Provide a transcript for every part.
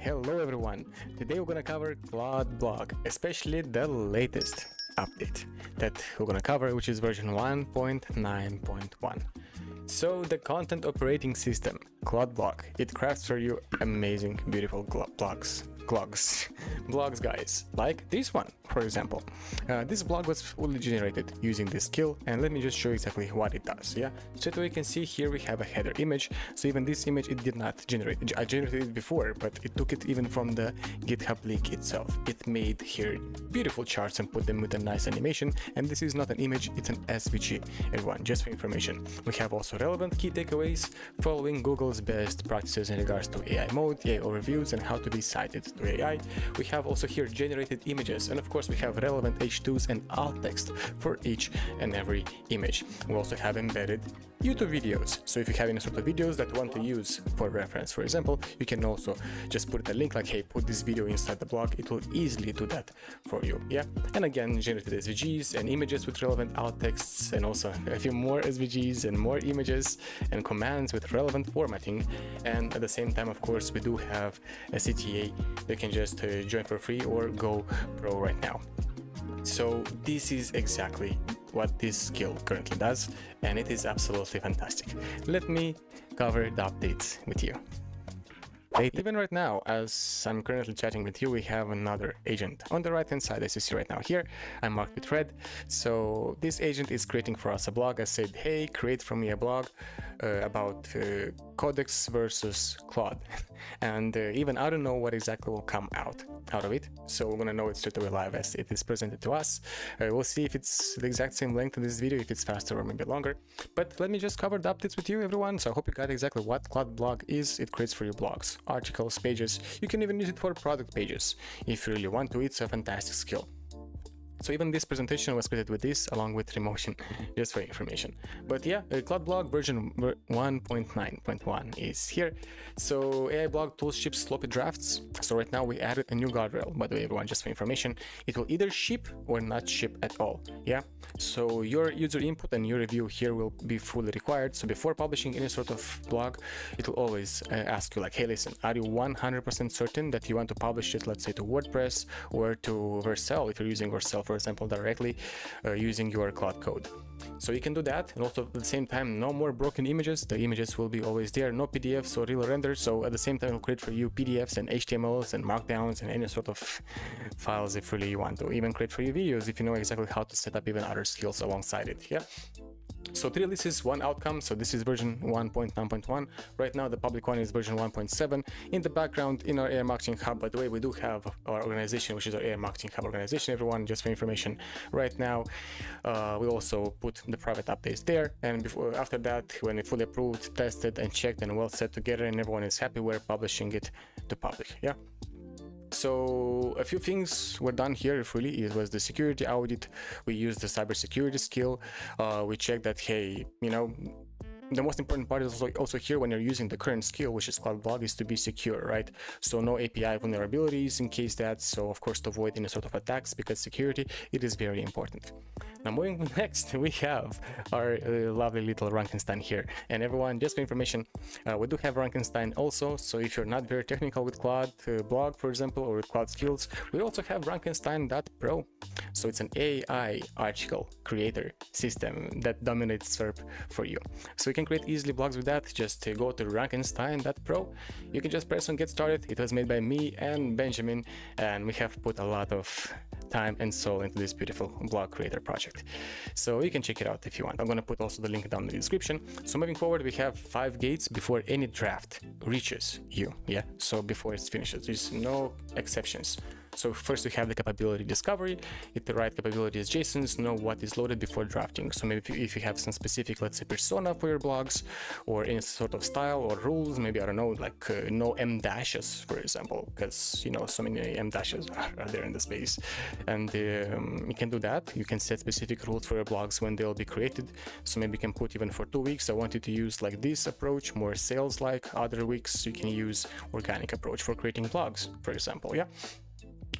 Hello everyone! Today we're gonna cover Claude Blog, especially the latest update that we're gonna cover, which is version 1.9.1. So the content operating system, Claude Blog, it crafts for you amazing, beautiful blogs, guys, like this one, for example. This blog was fully generated using this skill, and let me just show you exactly what it does. Yeah, so we can see here we have a header image. So even this image it did not generate. I generated it before, but it took it even from the GitHub link itself. It made here beautiful charts and put them with a nice animation. And this is not an image, it's an SVG, everyone, just for information. We have also relevant key takeaways following Google's best practices in regards to AI mode, AI overviews, and how to be cited to AI. We have also here generated images, and of course we have relevant H2s and alt text for each and every image. We also have embedded YouTube videos, so if you have any sort of videos that you want to use for reference, for example, you can also just put a link like, hey, put this video inside the blog. It will easily do that for you. Yeah, and again, generated SVGs and images with relevant alt texts, and also a few more SVGs and more images and commands with relevant formatting. And at the same time, of course, we do have a CTA. They can just join for free or go pro right now. So this is exactly what this skill currently does, and it is absolutely fantastic. Let me cover the updates with you. Even right now, as I'm currently chatting with you, we have another agent on the right hand side, as you see right now here. I'm marked with red. So this agent is creating for us a blog. I said, hey, create for me a blog about Codex versus Claude. And even I don't know what exactly will come out of it. So we're gonna know it straight away live as it is presented to us. We'll see if it's the exact same length in this video, if it's faster or maybe longer. But let me just cover the updates with you, everyone. So I hope you got exactly what Claude Blog is. It creates for you blogs, articles, pages. You can even use it for product pages if you really want to. It's a fantastic skill. So even this presentation was created with this along with Remotion, just for information. But yeah, Claude Blog version 1.9.1 is here. So AI blog tools ships sloppy drafts. So right now we added a new guardrail, by the way, everyone, just for information. It will either ship or not ship at all. Yeah, so your user input and your review here will be fully required. So before publishing any sort of blog, it will always ask you like, hey, listen, are you 100% certain that you want to publish it, let's say, to WordPress or to Vercel, if you're using Vercel, for example, directly using your Claude Code. So you can do that, and also at the same time, no more broken images. The images will be always there, no PDFs or real renders. So at the same time, it'll create for you PDFs and HTMLs and markdowns and any sort of files if really you want to. Even create for you videos if you know exactly how to set up even other skills alongside it. Yeah. So three releases, one outcome. So this is version 1.9.1. Right now, the public one is version 1.7. In the background, in our AI Marketing Hub, by the way, we do have our organization, which is our AI Marketing Hub organization, everyone, just for information. Right now, we also put the private updates there. And after that, when it's fully approved, tested, and checked, and well set together, and everyone is happy, we're publishing it to public. Yeah. So a few things were done here. If really it was the security audit, we used the cybersecurity skill. We checked that, hey, you know, the most important part is also here when you're using the current skill, which is Claude Blog, is to be secure, right? So no API vulnerabilities in case that. So of course to avoid any sort of attacks, because security, it is very important. Now moving next, we have our lovely little Frankenstein here. And everyone, just for information, we do have Frankenstein also. So if you're not very technical with Claude Blog, for example, or with Claude skills, we also have Frankenstein.pro. So it's an AI article creator system that dominates SERP for you. So you can create easily blogs with that. Just go to Frankenstein.pro. You can just press on get started. It was made by me and Benjamin, and we have put a lot of time and soul into this beautiful blog creator project. So you can check it out if you want. I'm going to put also the link down in the description. So moving forward, we have 5 gates before any draft reaches you. Yeah, so before it finishes, there's no exceptions. So first we have the capability discovery. If the right capability is JSONs, know what is loaded before drafting. So maybe if you have some specific, let's say, persona for your blogs or any sort of style or rules, maybe, I don't know, like no M dashes, for example, because, you know, so many M dashes are there in the space. And you can do that. You can set specific rules for your blogs when they'll be created. So maybe you can put even for 2 weeks, I want you to use like this approach, more sales-like. Other weeks, you can use organic approach for creating blogs, for example. Yeah.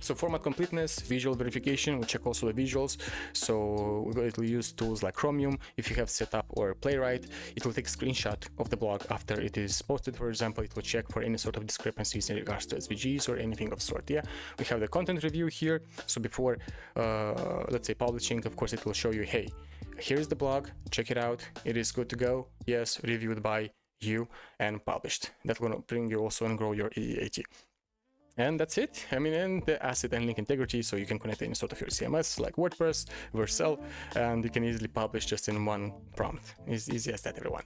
So format completeness, visual verification, we check also the visuals. So it will use tools like Chromium. If you have setup or Playwright, it will take a screenshot of the blog after it is posted. For example, it will check for any sort of discrepancies in regards to SVGs or anything of sort. Yeah, we have the content review here. So before, let's say publishing, of course, it will show you, hey, here's the blog, check it out. It is good to go. Yes, reviewed by you and published. That will bring you also and grow your EEAT. And that's it. I mean, and the asset and link integrity, so you can connect any sort of your CMS like WordPress, Vercel, and you can easily publish just in one prompt. It's easy as that, everyone.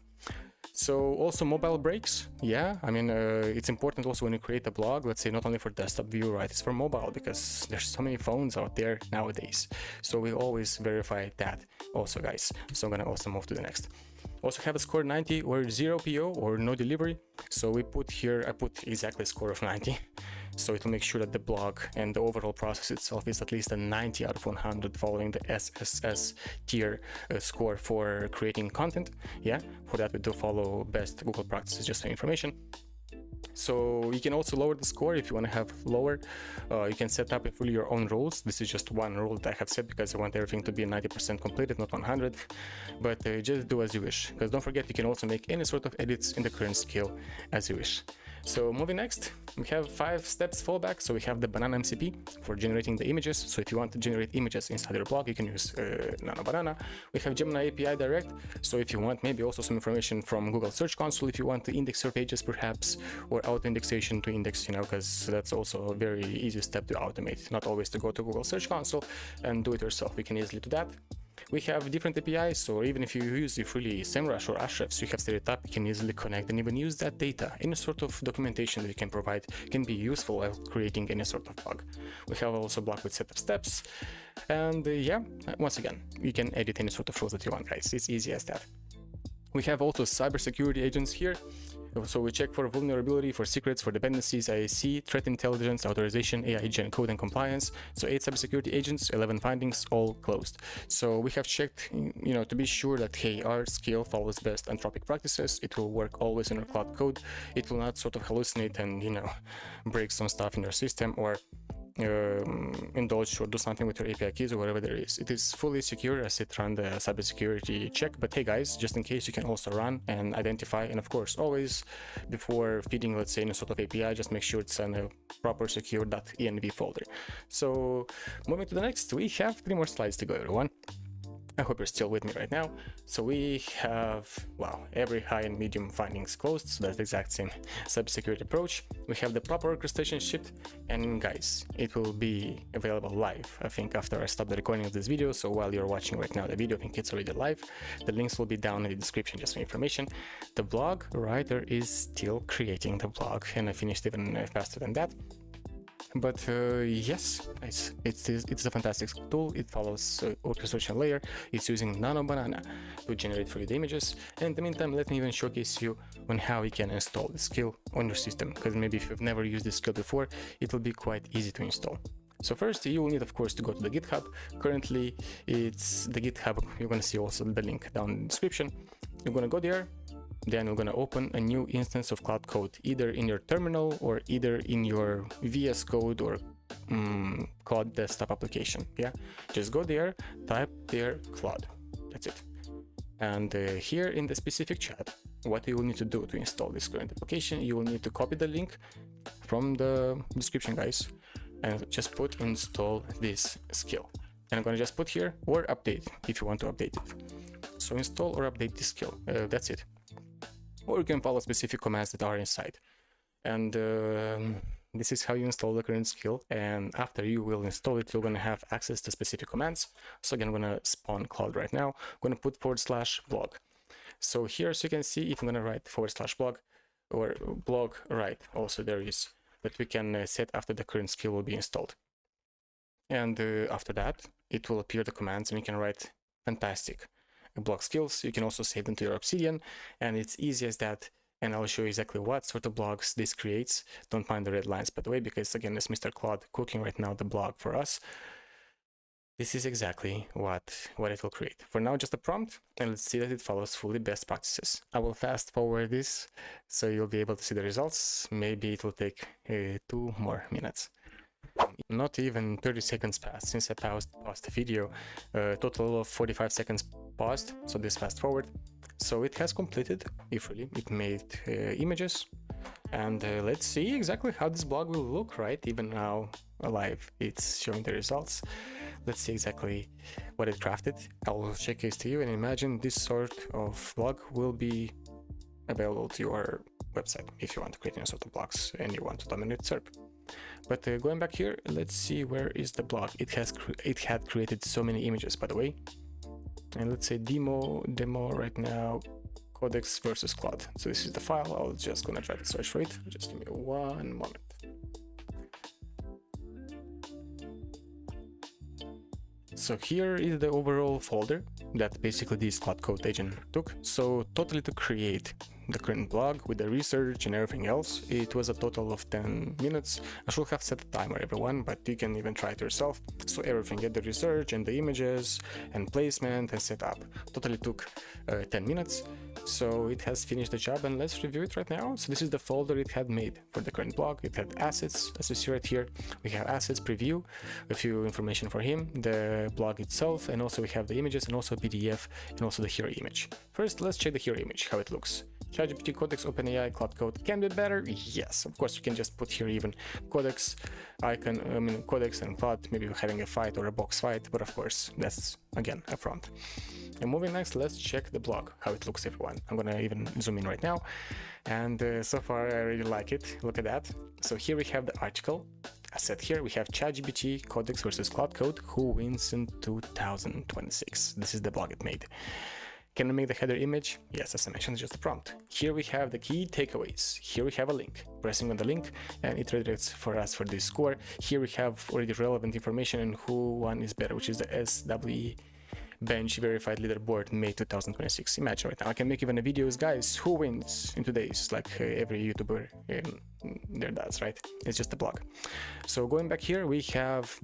So also mobile breaks. Yeah, I mean, it's important also when you create a blog, let's say not only for desktop view, right? It's for mobile because there's so many phones out there nowadays. So we always verify that also, guys. So I'm gonna also move to the next. Also have a score 90 or 0 PO or no delivery. So we put here, I put exactly a score of 90. So it will make sure that the blog and the overall process itself is at least a 90 out of 100 following the SSS tier score for creating content. Yeah, for that we do follow best Google practices, just for information. So you can also lower the score if you want to have lower. You can set up fully your own rules. This is just one rule that I have set because I want everything to be 90% completed, not 100. But just do as you wish. Because don't forget, you can also make any sort of edits in the current skill as you wish. So moving next, we have 5 steps fallback. So we have the Banana MCP for generating the images. So if you want to generate images inside your blog, you can use Nano Banana. We have Gemini API Direct. So if you want maybe also some information from Google Search Console, if you want to index your pages perhaps, or auto indexation to index, you know, because that's also a very easy step to automate, not always to go to Google Search Console and do it yourself. We can easily do that. We have different APIs, so even if you use freely SEMrush or Ahrefs, you have set it up, you can easily connect and even use that data. Any sort of documentation that you can provide can be useful while creating any sort of blog. We have also blog with set of steps, and yeah, once again, you can edit any sort of rules that you want, guys. It's easy as that. We have also cybersecurity agents here. So we check for vulnerability, for secrets, for dependencies, IAC, threat intelligence, authorization, AI gen code and compliance. So 8 cybersecurity agents, 11 findings, all closed. So we have checked, you know, to be sure that, hey, our skill follows best Anthropic practices. It will work always in our Claude Code. It will not sort of hallucinate and, you know, break some stuff in your system or indulge or do something with your API keys or whatever there is. It is fully secure as it run the cybersecurity check, but hey guys, just in case, you can also run and identify, and of course always before feeding, let's say, any sort of API, just make sure it's in a proper secure.env folder. So moving to the next, we have 3 more slides to go, everyone. I hope you're still with me right now. So we have, wow, every high and medium findings closed. So that's the exact same cybersecurity approach. We have the proper orchestration shipped, and guys, it will be available live, I think, after I stop the recording of this video. So while you're watching right now the video, I think it's already live. The links will be down in the description just for information. The blog writer is still creating the blog, and I finished even faster than that. But yes, it's a fantastic tool. It follows orchestration layer. It's using Nano Banana to generate for you the images. And in the meantime, let me even showcase you on how you can install the skill on your system, because maybe if you've never used this skill before, it will be quite easy to install. So first, you will need, of course, to go to the GitHub. Currently, it's the GitHub. You're going to see also the link down in the description. You're going to go there. Then we're going to open a new instance of Claude Code, either in your terminal or either in your VS Code or Claude desktop application. Yeah, just go there, type there Claude. That's it. And here in the specific chat, what you will need to do to install this current application, you will need to copy the link from the description, guys, and just put install this skill. And I'm going to just put here or update if you want to update it. So install or update this skill. That's it. Or you can follow specific commands that are inside. And this is how you install the current skill. And after you will install it, you're going to have access to specific commands. So again, I'm going to spawn Claude right now. I'm going to put /blog. So here, as you can see, if I'm going to write /blog or blog write, also there is that we can set after the current skill will be installed. And after that, it will appear the commands, and you can write fantastic blog skills. You can also save them to your Obsidian, and it's easy as that. And I'll show you exactly what sort of blogs this creates. Don't mind the red lines, by the way, because again, it's Mr. Claude cooking right now the blog for us. This is exactly what it will create. For now, just a prompt, and let's see that it follows fully best practices. I will fast forward this so you'll be able to see the results. Maybe it will take 2 more minutes. not even 30 seconds passed since I paused the video. Total of 45 seconds paused, so this fast forward. So it has completed, if really, it made images. And let's see exactly how this blog will look, right? Even now, live, it's showing the results. Let's see exactly what it crafted. I'll showcase to you, and imagine this sort of blog will be available to your website if you want to create any sort of blogs and you want to dominate SERP. But going back here, let's see where is the blog. It had created so many images, by the way. And let's say demo right now, Codex versus Claude. So this is the file. I'll just gonna try to search for it. Just give me 1 moment. So here is the overall folder that basically this Claude Code agent took. So totally to create the current blog with the research and everything else, it was a total of 10 minutes. I should have set a timer, everyone, but you can even try it yourself. So everything, get the research and the images and placement and setup, totally took 10 minutes. So it has finished the job, and let's review it right now. So this is the folder it had made for the current blog. It had assets, as you see right here. We have assets, preview, a few information for him, the blog itself, and also we have the images and also PDF and also the hero image. First, let's check the hero image, how it looks. ChatGPT Codex, OpenAI, Claude Code can do it better. Yes, of course, you can just put here even Codex icon, Codex and Claude, maybe having a fight or a box fight, but of course, that's again a front. And moving next, let's check the blog, how it looks, everyone. I'm gonna even zoom in right now, and so far I really like it. Look at that. So here we have the article. As said here, we have ChatGPT Codex versus Claude Code, who wins in 2026. This is the blog it made. Can we make the header image? Yes, as I mentioned, it's just a prompt. Here we have the key takeaways. Here we have a link. Pressing on the link and it redirects for us for this score. Here we have already relevant information and who one is better, which is the SWE-bench verified leaderboard May 2026. Imagine right now, I can make even a videos, guys, who wins in today's, like every YouTuber there does, right? It's just a blog. So going back here, we have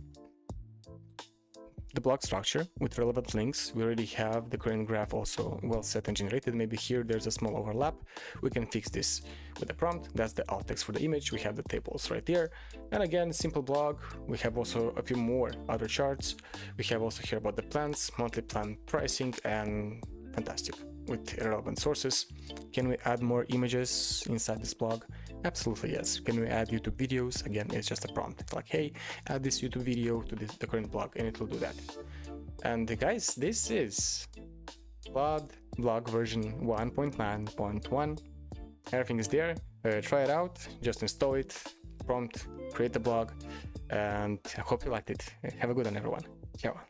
the blog structure with relevant links. We already have the current graph also well set and generated. Maybe here there's a small overlap. We can fix this with the prompt. That's the alt text for the image. We have the tables right there. And again, simple blog. We have also a few more other charts. We have also here about the plans, monthly plan pricing, and fantastic with relevant sources. Can we add more images inside this blog? Absolutely yes. Can we add YouTube videos? Again, it's just a prompt like, hey, add this YouTube video to the current blog, and it will do that. And guys, this is Claude Blog version 1.9.1. Everything is there. Try it out, just install it, prompt, create the blog, and I hope you liked it. Have a good one, everyone. Ciao.